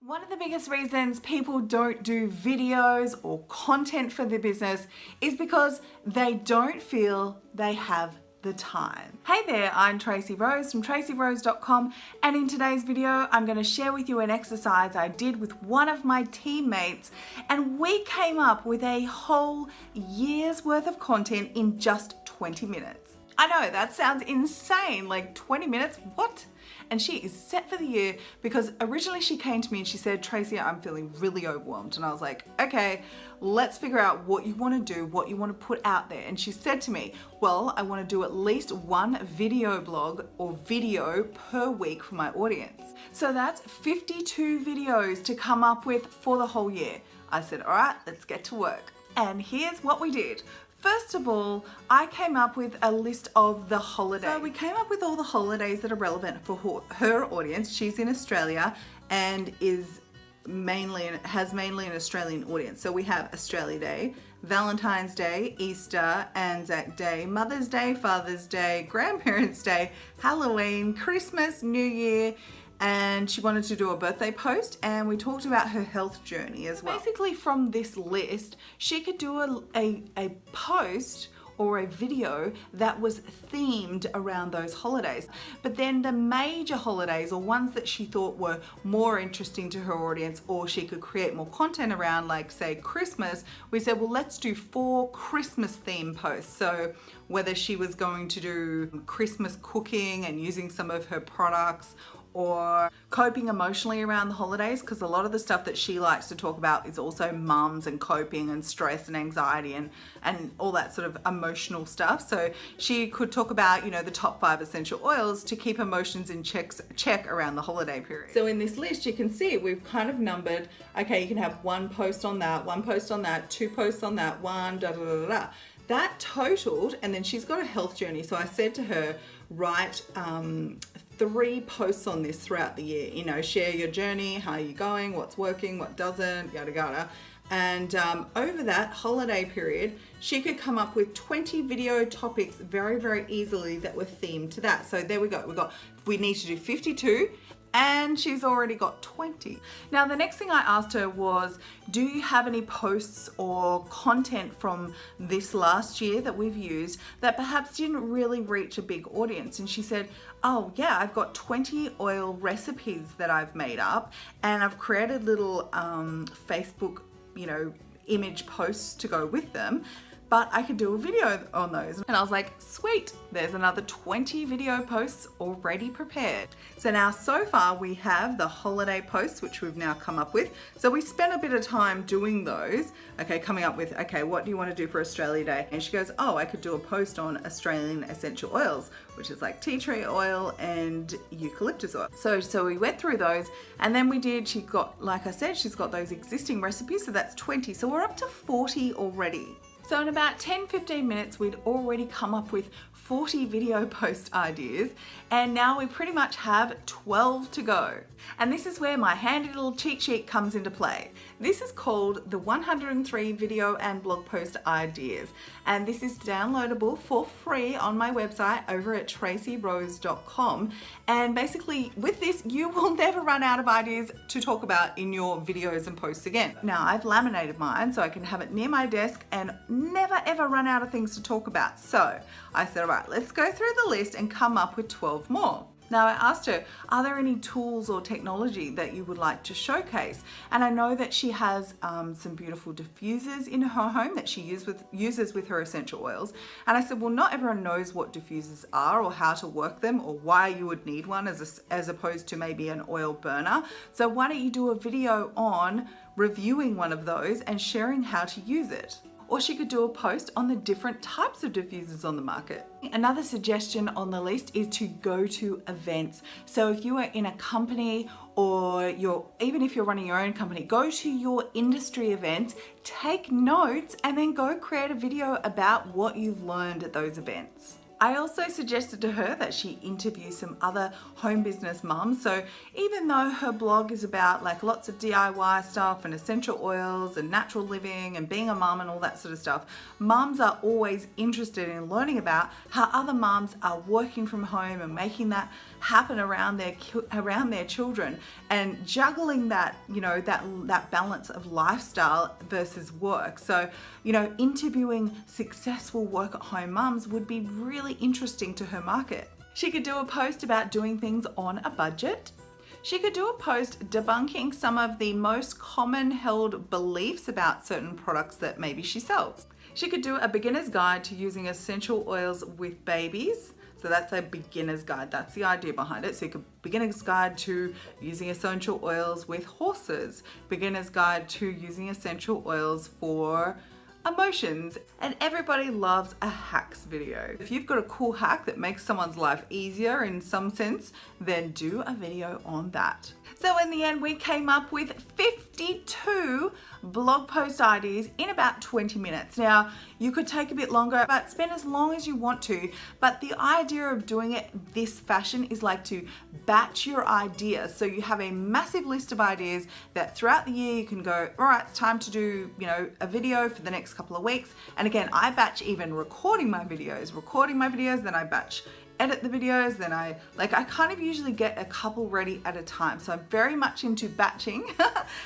One of the biggest reasons people don't do videos or content for their business is because they don't feel they have the time. Hey there, I'm Tracy Rose from tracyrose.com, and in today's video I'm going to share with you an exercise I did with one of my teammates, and we came up with a whole year's worth of content in just 20 minutes. I know, that sounds insane, like 20 minutes, what? And she is set for the year because originally she came to me and she said, Tracy, I'm feeling really overwhelmed. And I was like, okay, let's figure out what you want to do, what you want to put out there. And she said to me, well, I want to do at least one video blog or video per week for my audience. So that's 52 videos to come up with for the whole year. I said, all right, let's get to work. And here's what we did. First of all, I came up with a list of the holidays. So we came up with all the holidays that are relevant for her audience. She's in Australia and has mainly an Australian audience. So we have Australia Day, Valentine's Day, Easter, Anzac Day, Mother's Day, Father's Day, Grandparents' Day, Halloween, Christmas, New Year, and she wanted to do a birthday post, and we talked about her health journey as well. Basically from this list, she could do a post or a video that was themed around those holidays. But then the major holidays, or ones that she thought were more interesting to her audience, or she could create more content around, like say Christmas, we said, well, let's do 4 Christmas theme posts. So whether she was going to do Christmas cooking and using some of her products, or coping emotionally around the holidays, because a lot of the stuff that she likes to talk about is also mums and coping and stress and anxiety and all that sort of emotional stuff. So she could talk about, you know, the top 5 essential oils to keep emotions in check around the holiday period. So in this list, you can see we've kind of numbered, okay, you can have 1 post on that, 1 post on that, 2 posts on that, 1, da da da da. That totaled, and then she's got a health journey. So I said to her, write 3 posts on this throughout the year. You know, share your journey, how you're going, what's working, what doesn't, yada yada. And over that holiday period, she could come up with 20 video topics very, very easily that were themed to that. So there we go. We need to do 52. And she's already got 20. Now, the next thing I asked her was, do you have any posts or content from this last year that we've used that perhaps didn't really reach a big audience? And she said, oh yeah, I've got 20 oil recipes that I've made up, and I've created little Facebook, you know, image posts to go with them, but I could do a video on those. And I was like, sweet, there's another 20 video posts already prepared. So now so far we have the holiday posts, which we've now come up with. So we spent a bit of time doing those, okay, coming up with, okay, what do you want to do for Australia Day? And she goes, oh, I could do a post on Australian essential oils, which is like tea tree oil and eucalyptus oil. So we went through those, and then she got, like I said, she's got those existing recipes, so that's 20. So we're up to 40 already. So in about 10-15 minutes, we'd already come up with 40 video post ideas, and now we pretty much have 12 to go. And this is where my handy little cheat sheet comes into play. This is called the 103 video and blog post ideas, and this is downloadable for free on my website over at tracyrose.com. And basically with this, you will never run out of ideas to talk about in your videos and posts again. Now, I've laminated mine so I can have it near my desk and never ever run out of things to talk about. So I said, all right, let's go through the list and come up with 12 more. Now, I asked her, are there any tools or technology that you would like to showcase? And I know that she has some beautiful diffusers in her home that she uses with her essential oils. And I said, well, not everyone knows what diffusers are or how to work them or why you would need one as opposed to maybe an oil burner. So why don't you do a video on reviewing one of those and sharing how to use it? Or she could do a post on the different types of diffusers on the market. Another suggestion on the list is to go to events. So if you are in a company, or even if you're running your own company, go to your industry events, take notes, and then go create a video about what you've learned at those events. I also suggested to her that she interview some other home business mums. So even though her blog is about like lots of DIY stuff and essential oils and natural living and being a mum and all that sort of stuff, mums are always interested in learning about how other mums are working from home and making that happen around their children, and juggling that, you know, that balance of lifestyle versus work. So, you know, interviewing successful work at home mums would be really interesting to her market. She could do a post about doing things on a budget. She could do a post debunking some of the most common held beliefs about certain products that maybe she sells. She could do a beginner's guide to using essential oils with babies. So that's a beginner's guide. That's the idea behind it. So you could beginner's guide to using essential oils with horses, beginner's guide to using essential oils for emotions. And everybody loves a hacks video. If you've got a cool hack that makes someone's life easier in some sense, then do a video on that. So in the end, we came up with 52 blog post ideas in about 20 minutes. Now, you could take a bit longer, but spend as long as you want to. But the idea of doing it this fashion is like to batch your ideas. So you have a massive list of ideas that throughout the year you can go, all right, it's time to do, you know, a video for the next couple of weeks. And again, I batch even recording my videos, then I batch edit the videos, then I kind of usually get a couple ready at a time. So I'm very much into batching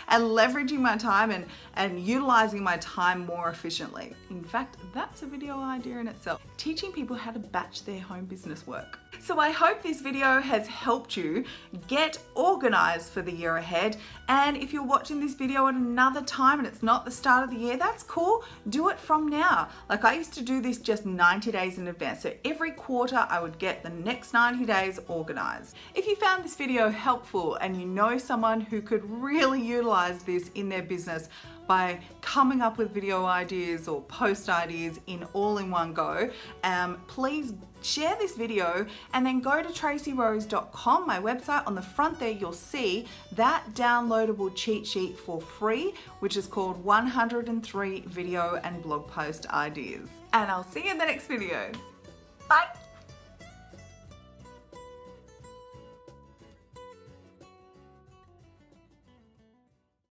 and leveraging my time and utilizing my time more efficiently. In fact, that's a video idea in itself, teaching people how to batch their home business work. So I hope this video has helped you get organized for the year ahead. And if you're watching this video at another time and it's not the start of the year, that's cool. Do it from now. Like I used to do this just 90 days in advance. So every quarter I would get the next 90 days organized. If you found this video helpful and you know someone who could really utilize this in their business by coming up with video ideas or post ideas all in one go, please share this video and then go to tracyrose.com, my website. On the front there, you'll see that downloadable cheat sheet for free, which is called 103 video and blog post ideas. And I'll see you in the next video. Bye.